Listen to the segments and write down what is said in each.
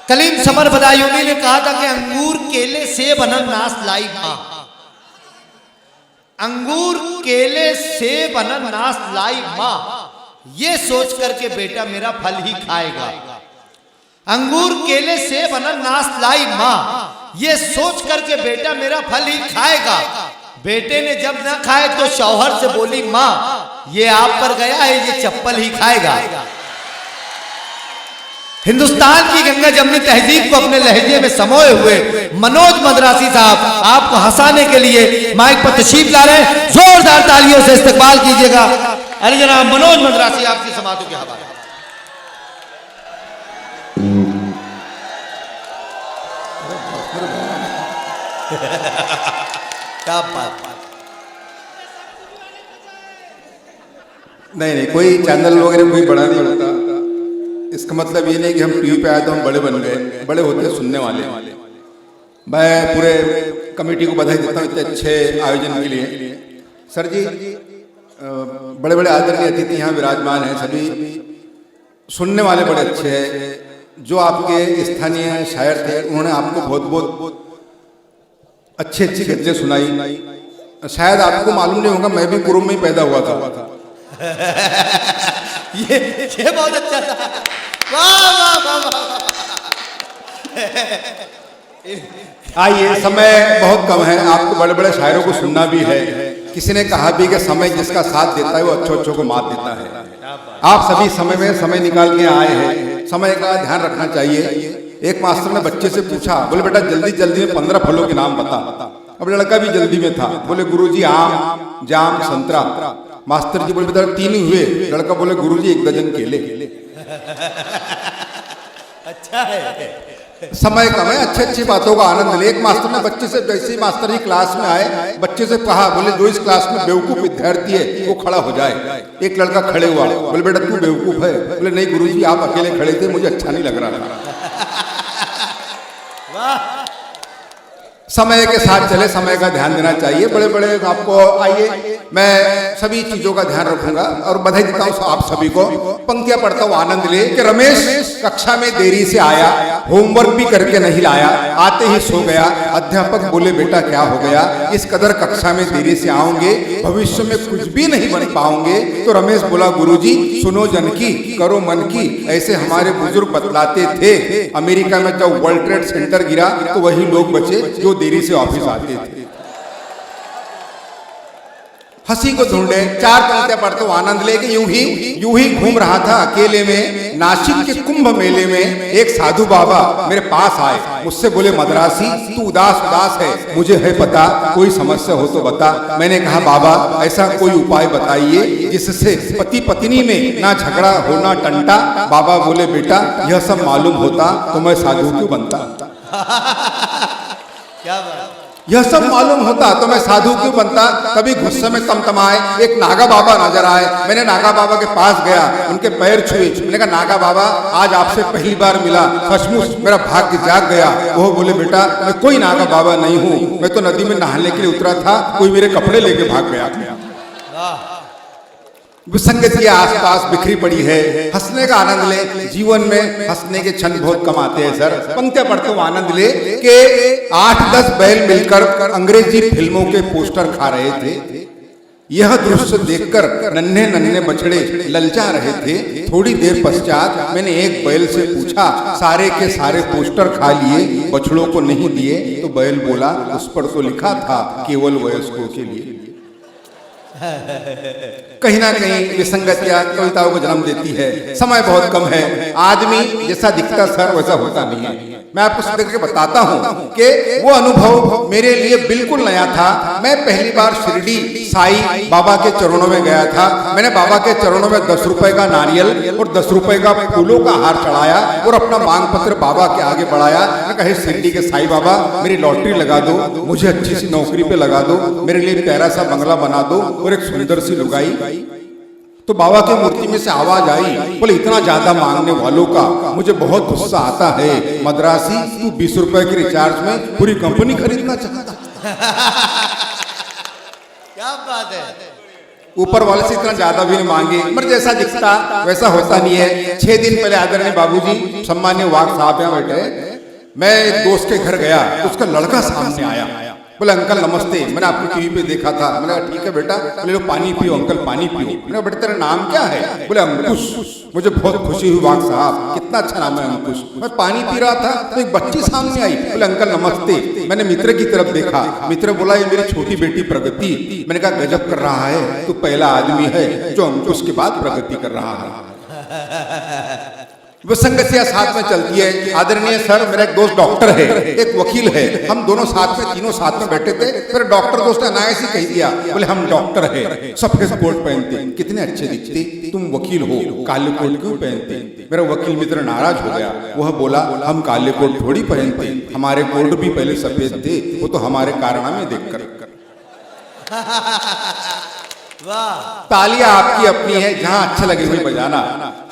Kaleem summer Badayuni ने कहा था कि अंगूर केले सेब अनानास लाई मां, अंगूर केले सेब अनानास लाई मां, ये सोच करके बेटा मेरा फल ही खाएगा। अंगूर केले सेब अनानास लाई मां, ये सोच करके बेटा मेरा फल ही खाएगा। बेटे ने जब ना खाए तो शौहर से बोली मां, ये आप पर गया है, ये चप्पल ही खाएगा। हिंदुस्तान की गंगा जमनी तहजीब को अपने लहजे में समोए हुए मनोज मद्रासी साहब आपको हंसाने के लिए माइक पर तशरीफ ला रहे हैं। जोरदार तालियों से इस्तकबाल कीजिएगा। अरे जनाब मनोज मद्रासी आपकी समातों के हवाले। क्या बात। नहीं नहीं, कोई चैनल वगैरह कोई बड़ा नहीं होता। इसका मतलब ये नहीं कि हम टीवी पे आए तो हम बड़े बन गए। बड़े होते हैं सुनने वाले। मैं पूरे कमेटी को बधाई देता हूँ इतने अच्छे आयोजन के लिए। सर जी, बड़े बड़े आदरणीय अतिथि यहाँ विराजमान हैं, सभी सुनने वाले बड़े अच्छे हैं। जो आपके स्थानीय शायर थे उन्होंने आपको बहुत बहुत अच्छी अच्छी गज़लें सुनाई। शायद आपको मालूम नहीं होगा, मैं भी कुरुम में ही पैदा हुआ था। ये बहुत अच्छा था। वाह वाह वाह वाह। आइए, समय बहुत कम है, आपको बड़े बड़े शायरों को सुनना भी है। किसी ने कहा भी कि समय जिसका साथ देता है वो अच्छों अच्छों को मात देता है। आप सभी समय में समय निकाल के आए हैं, समय का ध्यान रखना चाहिए। एक मास्टर ने बच्चे से पूछा, बोले बेटा जल्दी जल्दी में 15 फलों के नाम बता। अब लड़का भी जल्दी में था, बोले गुरुजी आम, जाम, संतरा। मास्टर जी बोले बेटा 3 ही हुए। लड़का बोले गुरुजी 1 दर्जन केले। अच्छा है। समय कम है, अच्छी अच्छी बातों का आनंद ले। एक मास्टर ने बच्चे से, जैसे ही मास्टर जी क्लास में आए, बच्चे से कहा, बोले जो इस क्लास में बेवकूफ विद्यार्थी है वो खड़ा हो जाए। एक लड़का खड़े हुआ, बोले बेटा तू बेवकूफ है। बोले नहीं गुरुजी आप अकेले खड़े थे, मुझे अच्छा नहीं लग रहा था। समय के साथ चले, समय का ध्यान देना चाहिए। बड़े बड़े आपको, आइए मैं सभी चीजों का ध्यान रखूंगा और बधाई देता हूँ आप सभी को। पंक्तियां पढ़ता हूँ आनंद ले कि रमेश कक्षा में देरी से आया, होमवर्क भी करके नहीं लाया, आते ही सो गया। अध्यापक बोले बेटा क्या हो गया, इस कदर कक्षा में देरी से आओगे भविष्य में कुछ भी नहीं बन पाओगे। तो रमेश बोला गुरुजी सुनो जनकी करो मन की, ऐसे हमारे बुजुर्ग बतलाते थे। अमेरिका में जब वर्ल्ड ट्रेड सेंटर गिरा तो वही लोग बचे जो देरी से ऑफिस आते थे। हंसी को ढूंढे, 4 पंक्तियां पढ़ते हो आनंद लेके। यूं ही घूम रहा था अकेले में नासिक के कुंभ मेले में, एक साधु बाबा मेरे पास आए, मुझसे बोले मद्रासी तू उदास उदास है, मुझे है पता, कोई समस्या हो तो बता। मैंने कहा बाबा ऐसा कोई उपाय बताइए जिससे पति पत्नी में ना झगड़ा हो ना टंटा। बाबा बोले बेटा यह सब मालूम होता तो मैं साधु क्यों बनता। क्या बात। यह सब मालूम होता तो मैं साधु क्यों बनता। कभी गुस्से में तमतमाए एक नागा बाबा नजर आए। मैंने नागा बाबा के पास गया, उनके पैर छुए। मैंने कहा नागा बाबा आज आपसे पहली बार मिला, सचमुच मेरा भाग्य जाग गया। वो बोले बेटा मैं कोई नागा बाबा नहीं हूँ, मैं तो नदी में नहाने के लिए उतरा था, कोई मेरे कपड़े लेके भाग गया। विसंगतियां आसपास बिखरी पड़ी है, हंसने का आनंद ले। जीवन में हंसने के क्षण बहुत कम आते हैं सर। पंक्तियां पढ़ते हुए आनंद ले कि 8-10 बैल मिलकर अंग्रेजी फिल्मों के पोस्टर खा रहे थे। यह दृश्य देखकर नन्हे नन्हे बछड़े ललचा रहे थे। थोड़ी देर पश्चात मैंने एक बैल से पूछा सारे के सारे पोस्टर खा लिए, बछड़ों को नहीं दिए। तो बैल बोला उस पर तो लिखा था केवल वयस्कों के लिए। कहीं ना कहीं विसंगतियां कविताओं को जन्म देती है। समय बहुत कम है, आदमी जैसा दिखता सर वैसा होता नहीं है। मैं आपको देख के बताता हूँ कि वो अनुभव मेरे लिए बिल्कुल नया था। मैं पहली बार शिरडी साईं बाबा के चरणों में गया था। मैंने बाबा के चरणों में 10 रुपए का नारियल और 10 रुपए का फूलों का हार चढ़ाया और अपना मांग पत्र बाबा के आगे बढ़ाया। मैं कहे शिरडी के साईं बाबा मेरी लॉटरी लगा दो, मुझे अच्छी सी नौकरी पे लगा दो, मेरे लिए प्यारा सा बंगला बना दो और एक सुंदर सी लुगाई। तो बाबा की मूर्ति में से आवाज आई, बोले इतना ज्यादा मांगने वालों का मुझे बहुत गुस्सा आता है। मद्रासी तू 20 रुपए के रिचार्ज में पूरी कंपनी खरीदना चाहता। क्या बात है। ऊपर वाले से इतना ज्यादा भी नहीं मांगे, मगर जैसा दिखता वैसा होता नहीं है। 6 दिन पहले आदरणीय बाबूजी सम्मान्य वाघ साहब यहाँ बैठे, मैं एक दोस्त के घर गया तो उसका लड़का सामने आया, बोले अंकल नमस्ते, मैंने आपको टीवी पे देखा था। मैंने कहा ठीक है बेटा, बोले लो पानी पियो अंकल पानी पियो। मैंने कहा बेटा तेरा नाम क्या है? बोले अंकुश। मुझे बहुत खुशी हुई वाघ साहब, कितना अच्छा नाम है अंकुश। मैं पानी पी रहा था तो एक बच्ची सामने आई, बोले अंकल नमस्ते। मैंने मित्र की तरफ देखा, मित्र बोला ये मेरी छोटी बेटी प्रगति। मैंने कहा गजब कर रहा है, तू पहला आदमी है जो अंकुश के बाद प्रगति कर रहा है। विसंगतियां साथ में चलती है। आदरणीय सर, मेरा एक दोस्त डॉक्टर है, एक वकील है, हम दोनों साथ में तीनों साथ में बैठे थे। फिर डॉक्टर दोस्त ने अनायास ही कह दिया, बोले हम डॉक्टर है, सफेद कोट पहनते, कितने अच्छे दिखते, तुम वकील हो, काले कोट क्यों पहनते? मेरा वकील मित्र नाराज हो गया, वह बोला हम काले कोट थोड़ी पहनते, हमारे कोट भी पहले सफेद थे, वो तो हमारे कारनामे देखकर। तालियां आपकी अपनी है, जहां अच्छा लगे वही बजाना,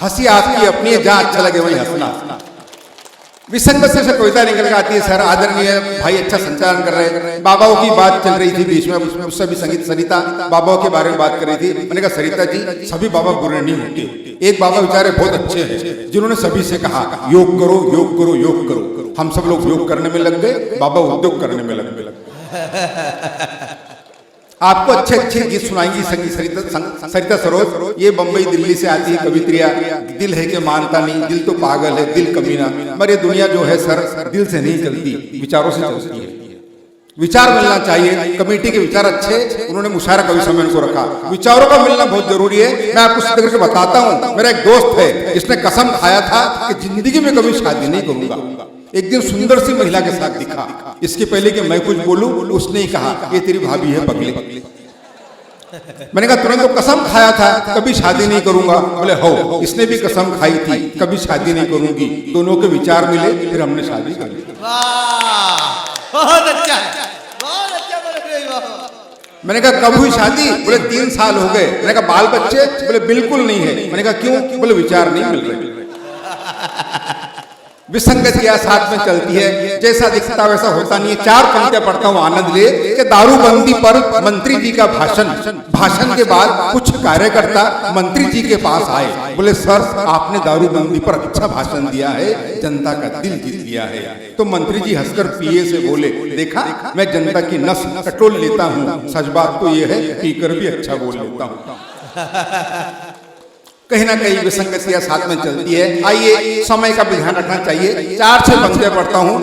हंसी आपकी अपनी है, जहां अच्छा लगे वही हंसना। विसंगति से कविता निकल के आती है। सर आदरणीय भाई अच्छा संचालन कर रहे हैं। बाबाओं की बात चल रही थी बीच में, उससे भी संगीत सरिता बाबाओं के बारे में बात कर रही थी। मैंने कहा सरिता जी सभी बाबा बुरे नहीं होते, एक बाबा बेचारे बहुत अच्छे हैं जिन्होंने सभी से कहा योग करो योग करो योग करो। हम सब लोग योग करने में लग गए, बाबा उद्योग करने में लग गए। आपको अच्छे अच्छे गीत सुनाएंगी संगीत सरिता सरोज। ये बंबई दिल्ली से आती है कवित्रिया, दिल है कि मानता नहीं, दिल तो पागल है, दिल कमीना। मगर ये दुनिया जो है सर दिल से नहीं चलती, विचारों से चलती है। विचार मिलना चाहिए, कमेटी के विचार अच्छे, उन्होंने मुशायरा कवि सम्मेलन को रखा, विचारों का मिलना बहुत जरूरी है। मैं आपको सीधे करके बताता हूँ, मेरा एक दोस्त है जिसने कसम खाया था कि जिंदगी में कभी शादी नहीं करूंगा। एक दिन सुंदर सी महिला के साथ दिखा, इसके पहले कि मैं कुछ बोलूं उसने ही कहा ये तेरी भाभी है पगली। मैंने कहा तुरंत तो कसम खाया था कभी शादी नहीं करूंगा। बोले हो, इसने भी कसम खाई थी कभी शादी नहीं करूंगी। दोनों के विचार मिले, फिर हमने शादी कर ली। बहुत अच्छा है, बहुत अच्छा बोले। मैंने कहा कब हुई शादी? बोले 3 साल हो गए। मैंने कहा बाल बच्चे? बोले बिल्कुल नहीं है। मैंने कहा क्यों? बोले विचार नहीं मिल रहे। विसंगतियां साथ में चलती है, जैसा दिखता वैसा होता नहीं है। 4 पंक्तियां पढ़ता हूं आनंद ले कि दारूबंदी पर मंत्री जी का भाषण। भाषण के बाद कुछ कार्यकर्ता मंत्री जी के पास आए, बोले सर आपने दारूबंदी पर अच्छा भाषण दिया है, जनता का दिल जीत लिया है। तो मंत्री जी हंसकर पीए से बोले देखा मैं जनता की नस टटोल लेता हूँ, सच बात तो यह है पीकर भी अच्छा बोल लेता हूँ। कहीं ना कहीं विसंगतियां साथ में चलती है। आइए समय का भी ध्यान रखना चाहिए। 4-6 पंक्तियां पढ़ता हूं,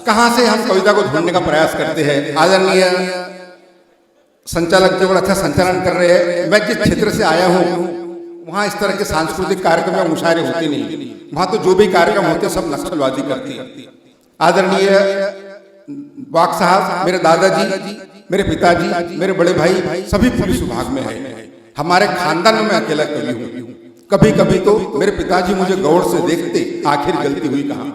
कहां से हम कविता को ढूंढने का प्रयास करते हैं। आदरणीय संचालक जो बड़ा अच्छा संचालन कर रहे हैं। मैं जिस क्षेत्र से आया हूं वहां इस तरह के सांस्कृतिक कार्यक्रम या मुशायरे होते नहीं, वहां तो जो भी कार्यक्रम होते सब नक्सलवादी करती है। आदरणीय वाघ साहब, मेरे दादाजी, मेरे पिताजी, मेरे बड़े भाई सभी पुलिस विभाग में है। हमारे खानदान में मैं अकेला कवि हूँ। कभी कभी तो मेरे पिताजी मुझे गौर से देखते, आखिर गलती हुई कहाँ।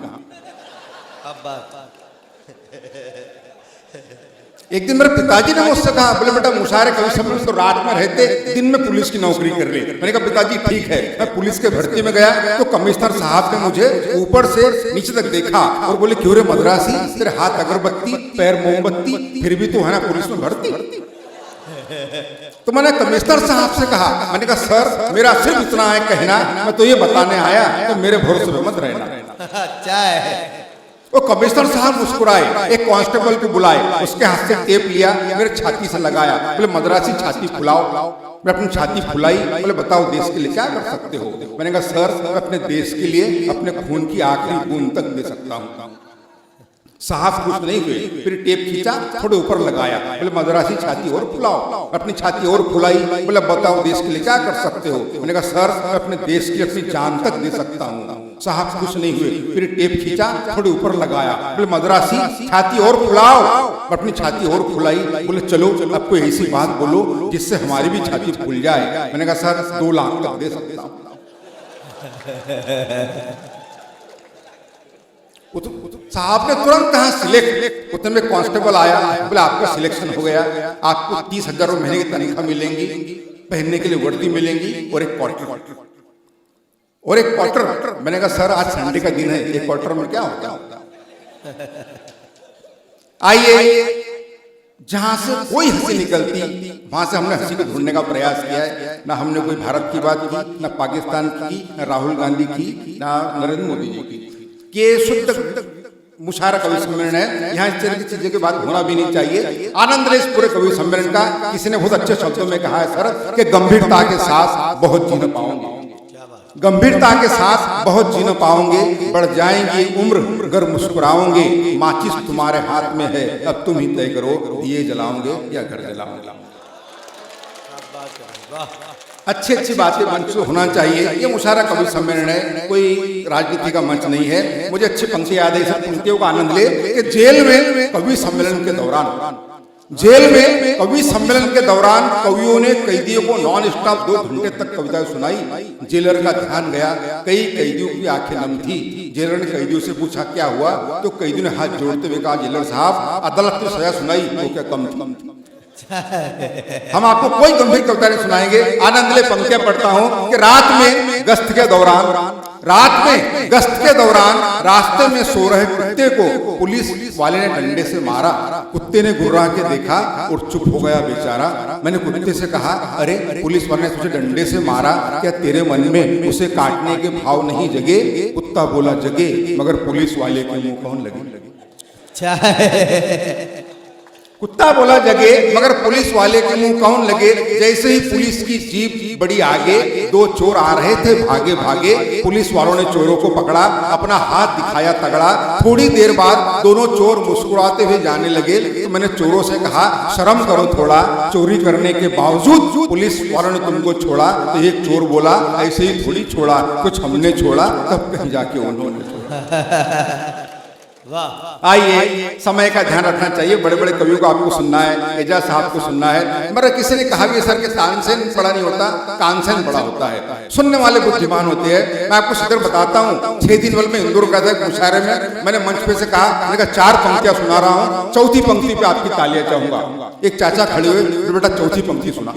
एक दिन मेरे पिताजी ने मुझसे कहा, बोले बेटा मुशायरे कवि सम्मेलन तो रात में रहते, दिन में पुलिस की नौकरी कर ले। मैंने कहा पिताजी ठीक है। मैं पुलिस के भर्ती में गया तो कमिश्नर साहब ने मुझे ऊपर से नीचे तक देखा और बोले क्यों रे मद्रासी, तेरे हाथ अगरबत्ती पैर मोमबत्ती, फिर भी तो है ना पुलिस में भर्ती। तो मैंने कमिश्नर साहब से कहा, मैंने कहा सर मेरा सिर्फ इतना है कहना, मैं तो ये बताने आया तो मेरे भरोसे पे मत रहना। अच्छा है। वो कमिश्नर साहब मुस्कुराए, एक कांस्टेबल को बुलाए, उसके हाथ से टेप लिया, मेरे छाती से लगाया, बोले मद्रासी छाती फुलाओ। मैं अपनी छाती फुलाई, बोले बताओ देश के लिए क्या कर सकते हो? मैंने कहा सर मैं अपने देश के लिए अपने खून की आखिरी बूंद तक दे सकता हूँ। साहब कुछ नहीं हुए, फिर टेप खींचा, थोड़े ऊपर लगाया, बोले मद्रासी छाती और फुलाओ। अपनी छाती और फुलाई, बोले बताओ देश के लिए क्या कर सकते हो? मैंने कहा सर मैं अपने देश की अपनी जान तक दे सकता हूँ। साहब कुछ नहीं हुए, फिर टेप खींचा, थोड़े ऊपर लगाया, बोले मद्रासी छाती और फुलाओ। अपनी छाती और फुलाई, बोले चलो अब कोई ऐसी बात बोलो जिससे हमारी भी छाती फूल जाए। मैंने कहा सर 2 लाख तक दे सकता हूँ। साहब ने तुरंत कहा सिलेक्ट। उतने में कांस्टेबल आया, बोले आपका सिलेक्शन हो गया, आपको 30,000 रुपये महीने की तनख्वाह मिलेंगी, पहनने के लिए वर्दी मिलेंगी और एक क्वार्टर। मैंने कहा सर आज संडे का दिन है, एक क्वार्टर में क्या होता है? आइए जहां से कोई हंसी निकलती वहां से हमने हंसी को ढूंढने का प्रयास किया है। ना हमने कोई भारत की बात की, ना पाकिस्तान की, ना राहुल गांधी की, ना नरेंद्र मोदी जी की। ये शुद्ध मुशायरा कवि सम्मेलन है, यहाँ इस तरह की चीजों की बात होना भी नहीं चाहिए। आनंद ले इस पूरे कवि सम्मेलन का। किसी ने बहुत अच्छे शब्दों में कहा है सर कि गंभीरता के साथ बहुत जीना पाओगे, गंभीरता के साथ बहुत जीना पाओगे, बढ़ जाएंगी उम्र अगर मुस्कुराओगे, माचिस तुम्हारे हाथ में है अब तुम ही तय करो दिए जलाओगे या घर जलाओगे। अच्छी अच्छी बातें मंच होना चाहिए। ये मुशायरा कवि सम्मेलन है, कोई राजनीति का मंच नहीं है। मुझे अच्छी पंक्ति याद है, इस पंक्तियों का आनंद ले कि जेल में कवि सम्मेलन के दौरान, जेल में कवि सम्मेलन के दौरान कवियों ने कैदियों को नॉन स्टॉप 2 घंटे तक कविताएं सुनाई। जेलर का ध्यान गया, कई कैदियों की आंखें नम थी। जेलर ने कैदियों से पूछा क्या हुआ, तो कैदियों ने हाथ जोड़ते हुए कहा जेलर साहब अदालत ने सजा सुनाई तो क्या कम थी। हम आपको कोई गंभीर कविता नहीं सुनाएंगे। आनंद ले पंक्तियां पढ़ता हूं कि रात में गश्त के दौरान, रात में गश्त के दौरान रास्ते में सो रहे कुत्ते को पुलिस वाले ने डंडे से मारा। कुत्ते ने गुर्रा के देखा और चुप हो गया बेचारा। मैंने कुत्ते से कहा अरे पुलिस वाले ने तुझे डंडे से मारा, क्या तेरे मन में उसे काटने के भाव नहीं जगे? कुत्ता बोला जगे मगर पुलिस वाले के मुंह कौन लगे। कुत्ता बोला जगे मगर पुलिस वाले के मुंह कौन लगे। जैसे ही पुलिस की जीप बड़ी आगे, 2 चोर आ रहे थे भागे भागे। पुलिस वालों ने चोरों को पकड़ा, अपना हाथ दिखाया तगड़ा। थोड़ी देर बाद दोनों चोर मुस्कुराते हुए जाने लगे। तो मैंने चोरों से कहा शर्म करो थोड़ा, चोरी करने के बावजूद पुलिस वालों ने तुमको छोड़ा। तो एक चोर बोला ऐसे ही थोड़ी छोड़ा, कुछ हमने छोड़ा तब कहीं जाके उन्होंने छोड़ा। आइए, समय का ध्यान रखना चाहिए। बड़े बड़े कवियों को आपको सुनना है, एजाज साहब को सुनना है। मगर किसी ने कहा भी सर के तानसेन बड़ा नहीं होता, कानसेन बड़ा होता है। सुनने वाले बुद्धिमान होते हैं। मैं आपको सीधे बताता हूँ, 6 दिन में इंदौर का था मुशायरे में, मैंने मंच पे से कहा, मैंने कहा 4 पंक्तियां सुना रहा हूँ, चौथी पंक्ति पे आपकी तालियां चाहूंगा। एक चाचा खड़े हुए, बेटा चौथी पंक्ति सुना।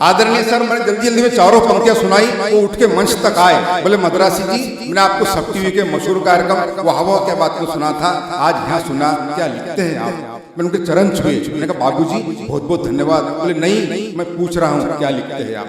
आदरणीय सर मैंने जल्दी जल्दी में 4 पंक्तियां सुनाई, वो उठ के मंच तक आए, बोले मद्रासी जी मैंने आपको सब टीवी के मशहूर कार्यक्रम वाह वाह क्या बात को सुना था, आज यहाँ सुना, क्या लिखते हैं आप? मैंने उनके चरण छुए, मैंने कहा बाबूजी बहुत बहुत धन्यवाद। बोले नहीं मैं पूछ रहा हूँ क्या लिखते हैं आप।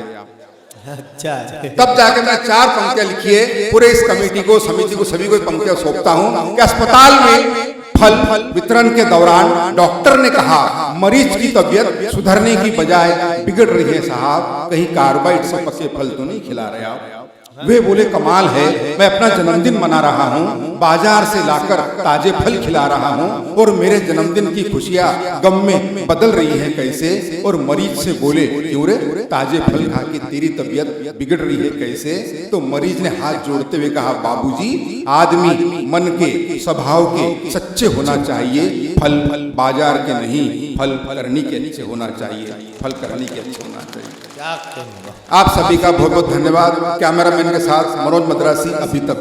अच्छा, तब जाके मैं 4 पंक्तियां लिखी है। पूरे इस कमेटी को, समिति को, सभी को पंक्तियां सौंपता हूँ कि अस्पताल में फल वितरण के दौरान डॉक्टर ने कहा मरीज की तबीयत सुधरने की बजाय बिगड़ रही है साहब, कहीं कार्बाइड से पके फल तो नहीं खिला रहे आप? वे बोले कमाल है, मैं अपना जन्मदिन मना रहा हूँ, बाजार से लाकर ताजे फल खिला रहा हूँ और मेरे जन्मदिन की खुशियाँ गम में बदल रही है कैसे? और मरीज से बोले क्यों रे, ताजे फल खा के तेरी तबीयत बिगड़ रही है कैसे? तो मरीज ने हाथ जोड़ते हुए कहा बाबूजी आदमी मन के स्वभाव के सच्चे होना चाहिए, फल बाजार के नहीं, फल करनी के अच्छे होना चाहिए, फल करनी के अच्छे होना चाहिए। आप सभी का बहुत बहुत धन्यवाद। कैमरामैन के साथ मनोज मद्रासी अभी तक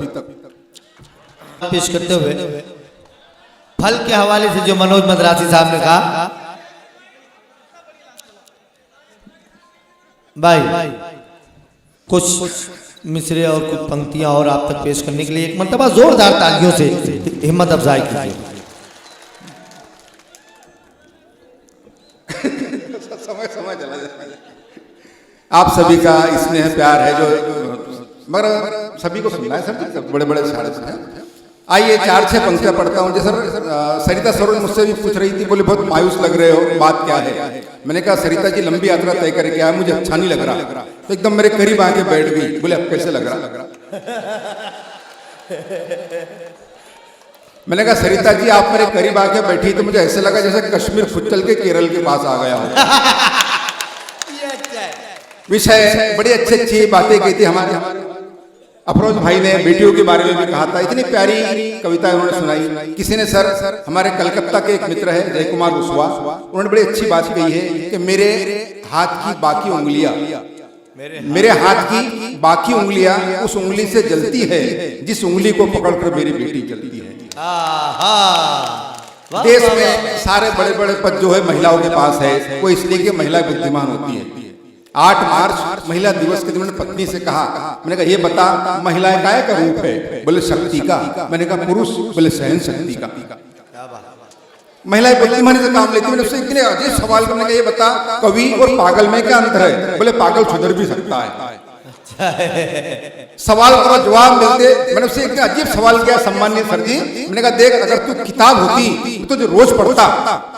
पेश करते हुए फल के हवाले से जो मनोज मद्रासी साहब ने कहा, भाई कुछ मिसरे और कुछ पंक्तियां और आप तक पेश करने के लिए एक मर्तबा जोरदार तालियों से हिम्मत अफजाई कीजिए। समय चला जाए। आप सभी का स्नेह प्यार है जो, मगर सभी को सुनना है सर, बड़े बड़े सारे हैं। आइए 4-6 पंक्तियां पढ़ता हूँ। जैसे सरिता सरोज मुझसे भी पूछ रही थी, बोले बहुत मायूस लग रहे हो, बात क्या है? मैंने कहा सरिता जी लंबी यात्रा तय करके आया, मुझे अच्छा नहीं लग रहा। तो एकदम मेरे करीब आके बैठ गई, बोले अब कैसे लग रहा? मैंने कहा सरिता जी आप मेरे करीब आके बैठी तो मुझे ऐसे लगा जैसे कश्मीर फुच्चल के केरल के पास आ गया हो। विषय बड़ी अच्छी बातें कही थी हमारे अफरोज भाई ने, बेटियों के बारे में भी कहा था। इतनी प्यारी कविता उन्होंने सुनाई। किसी ने सर हमारे कलकत्ता के एक मित्र है जय कुमार कुशवाहा, उन्होंने बड़ी अच्छी बात कही है कि मेरे हाथ की बाकी उंगलियां, मेरे हाथ की बाकी उंगलियां उस उंगली से जलती है जिस उंगली को पकड़कर मेरी बेटी जलती है। देश में सारे बड़े बड़े पद जो है महिलाओं के पास है, वो इसलिए कि महिला बुद्धिमान होती है। 8 मार्च महिला दिवस के दिन मैंने पत्नी से कहा, मैंने कहा ये बता महिलाएं काय का रूप है? बोले शक्ति का। मैंने कहा पुरुष? बोले सहन शक्ति का। महिलाएं बुद्धिमानी से काम लेती है। मैंने उससे इतने अजीब सवाल करने का, ये बता कवि और पागल में क्या अंतर है? बोले पागल सुधर भी सकता है। सवाल का जवाब मिलते। मैंने उससे इतने अजीब सवाल किया, सम्मानीय सर जी, मैंने कहा देख अगर तू किताब होती तो जो रोज पढ़ता।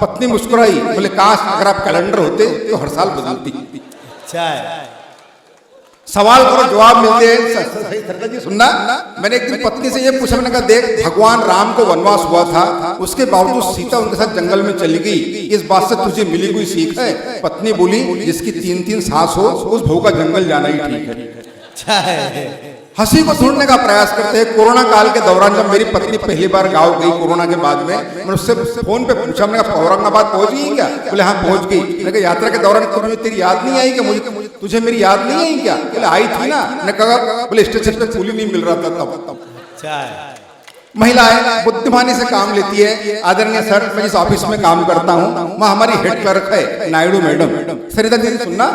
पत्नी मुस्कुराई, बोले काश अगर आप कैलेंडर होते तो हर साल बदलती। सवाल का जवाब मिलते हैं। जी सुनना, मैंने एक दिन पत्नी से ये पूछा, मैंने कहा देख भगवान राम को वनवास हुआ था, उसके बावजूद सीता उनके साथ जंगल में चली गई, इस बात से तुझे मिली कोई सीख है? पत्नी बोली जिसकी 3-3 सास हो उस बहू का जंगल जाना ही ठीक है। हंसी को ढूंढने का प्रयास करते हैं। कोरोना काल के दौरान जब मेरी पत्नी पहली बार गाँव गई कोरोना के बाद में, मैंने उससे फोन पे पूछा, मैंने कहा औरंगाबाद पहुंच गई क्या? बोले हाँ पहुंच गई। मैंने कहा यात्रा के दौरान तुम्हें तेरी याद नहीं आई क्या? मुझे तुझे मेरी याद नहीं आई क्या? बोले आई थी ना। मैंने कहा बोले स्टेशन पे कूली नहीं मिल रहा था तब। महिलाएं बुद्धिमानी से काम लेती है। आदरणीय सर, मैं जिस ऑफिस में काम करता हूँ वहाँ हमारी हेड क्लर्क है नायडू मैडम। सरिता दीदी सुनना,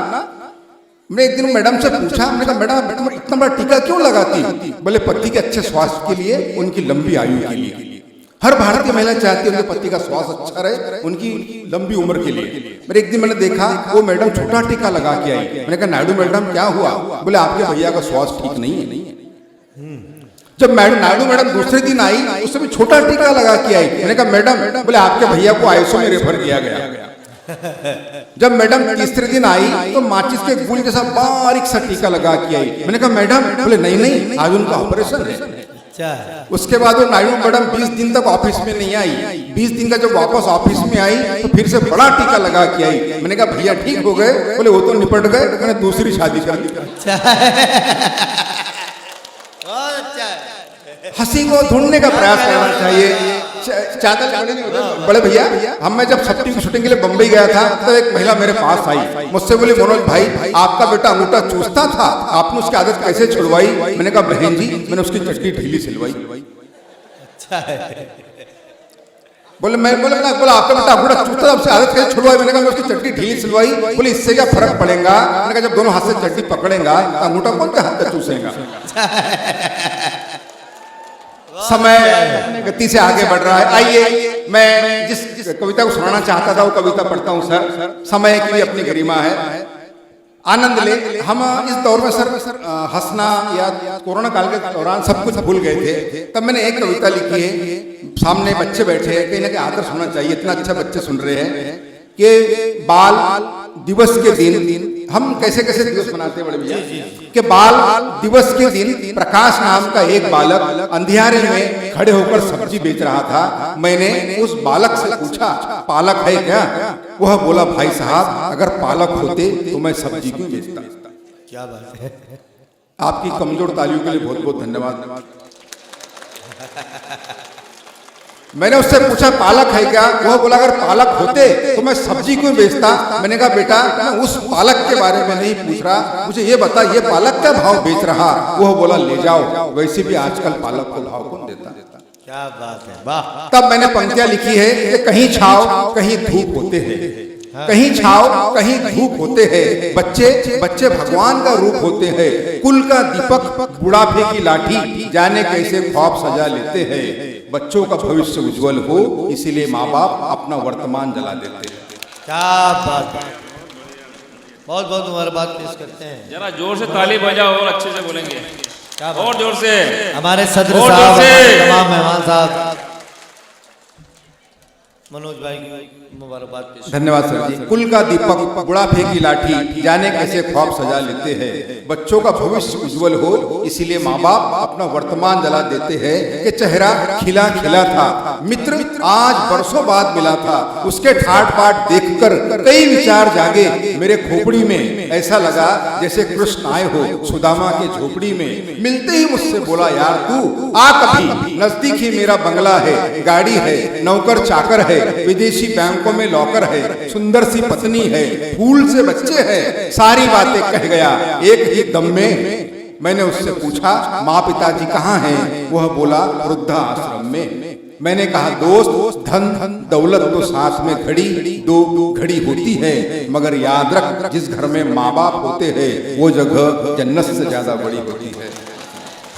मैं एक दिन मैडम से पूछा, मैंने कहा मैडम इतना बड़ा टीका क्यों लगाती? बोले पति के अच्छे स्वास्थ्य के लिए, उनकी लंबी आयु के लिए। हर भारतीय महिला चाहती है उनके पति का स्वास्थ्य अच्छा रहे, उनकी लंबी उम्र के लिए। मेरे एक दिन मैंने देखा वो मैडम छोटा टीका लगा के आई। मैंने कहा नायडू मैडम क्या हुआ? बोले आपके भैया का स्वास्थ्य ठीक नहीं है। जब नायडू मैडम दूसरे दिन आई उससे भी छोटा टीका लगा के आई। मैंने कहा मैडम, बोले आपके भैया को आईसीयू में रेफर किया गया। जब मैडम तीसरे दिन आई तो माचिस के गुल जैसा बारीक सा टीका लगा के आई। मैंने कहा मैडम, बोले नहीं आज उनका ऑपरेशन है। उसके बाद वो नायडू मैडम 20 दिन तक ऑफिस में नहीं आई। 20 दिन का जब वापस ऑफिस में आई तो फिर से बड़ा टीका लगा के आई। मैंने कहा भैया ठीक हो गए? बोले वो तो निपट गए, मैंने दूसरी शादी कर ली। हंसी को ढूंढने का प्रयास करना चाहिए। बड़े भैया, हम मैं जब छठी की शूटिंग के लिए बम्बई गया था तो एक महिला मेरे पास आई, मुझसे बोली मनोज भाई आपका बेटा अंगूठा चूसता था, आपने उसकी आदत कैसे छुड़वाई? मैंने कहा बहन जी मैंने उसकी चड्डी ढीली सिलवाई। बोले बोला आपका बेटा अंगूठा चूसता था, उसकी आदत कैसे छुड़वाई? मैंने कहा उसकी चड्डी ढीली सिलवाई। बोले इससे क्या फर्क पड़ेगा? मैंने कहा जब दोनों हाथ से चड्डी पकड़ेगा तो अंगूठा कौन के हाथ से चूसेगा? समय गति से आगे बढ़ रहा है। आइए मैं जिस कविता को सुनाना चाहता था वो कविता पढ़ता हूँ सर। समय की भी अपनी गरिमा है, आनंद ले। हम इस दौर में सर हंसना या कोरोना काल के दौरान सब कुछ भूल गए थे। तब मैंने एक कविता लिखी है, सामने बच्चे बैठे हैं, कहीं ना कहीं आदर सुनना चाहिए, इतना अच्छा बच्चे सुन रहे हैं कि बाल दिवस के दिन हम कैसे कैसे दिवस मनाते हैं बड़े भैया कि बाल दिवस के दिन प्रकाश नाम का एक बालक अंधियारे में खड़े होकर सब्जी बेच रहा था। मैंने उस बालक से पूछा पालक है क्या? वह बोला भाई साहब अगर पालक होते तो मैं सब्जी क्यों बेचता। क्या बात है। आपकी कमजोर तालियों के लिए बहुत बहुत धन्यवाद। मैंने उससे पूछा पालक है क्या? वह बोला अगर पालक होते तो मैं सब्जी क्यों बेचता। मैंने कहा बेटा मैं उस पालक के बारे में नहीं पूछ रहा, मुझे ये बता ये पालक क्या भाव बेच रहा। वह बोला ले जाओ, वैसे भी आजकल पालक को भाव कौन देता। क्या बात है, वाह। तब मैंने पंक्तियां लिखी है कि कहीं छाव कहीं धूप होते हैं, कहीं छाव कहीं धूप होते हैं, बच्चे बच्चे भगवान का रूप होते हैं, कुल का दीपक बुढ़ापे की लाठी जाने कैसे ख्वाब सजा लेते हैं। बच्चों का भविष्य उज्जवल हो इसीलिए माँ बाप अपना वर्तमान जला देते हैं। क्या बात है, बहुत बहुत मुबारकबाद पेश करते हैं। जरा जोर से ताली बजाओ और अच्छे से बोलेंगे, और जोर से। हमारे सदर साहब, तमाम मेहमान साहब, मनोज भाई की मुबारकबाद पेश। धन्यवाद सर जी। कुल का दीपक बुढ़ापे की लाठी जाने कैसे ख्वाब सजा लेते हैं, बच्चों का भविष्य उज्जवल हो इसीलिए माँ बाप अपना वर्तमान जला देते हैं। कि चेहरा खिला खिला था, मित्र आज बरसों बाद मिला था, उसके ठाट बाट देखकर कई विचार जागे मेरे खोपड़ी में। ऐसा लगा जैसे कृष्ण आए हो सुदामा के झोपड़ी में। मिलते ही मुझसे बोला यार तू आ कभी, नजदीक ही मेरा बंगला है, गाड़ी है, नौकर चाकर है, विदेशी बैंकों में लॉकर है, सुंदर सी पत्नी है, फूल से बच्चे हैं, सारी बातें कह गया एक ही दम में। मैंने उससे पूछा माँ पिताजी कहाँ हैं? वह बोला वृद्धा आश्रम में। मैंने कहा दोस्त धन दौलत तो साथ में घड़ी दो घड़ी होती है, मगर याद रख जिस घर में माँ बाप होते हैं वो जगह जन्नत से ज्यादा बड़ी होती है।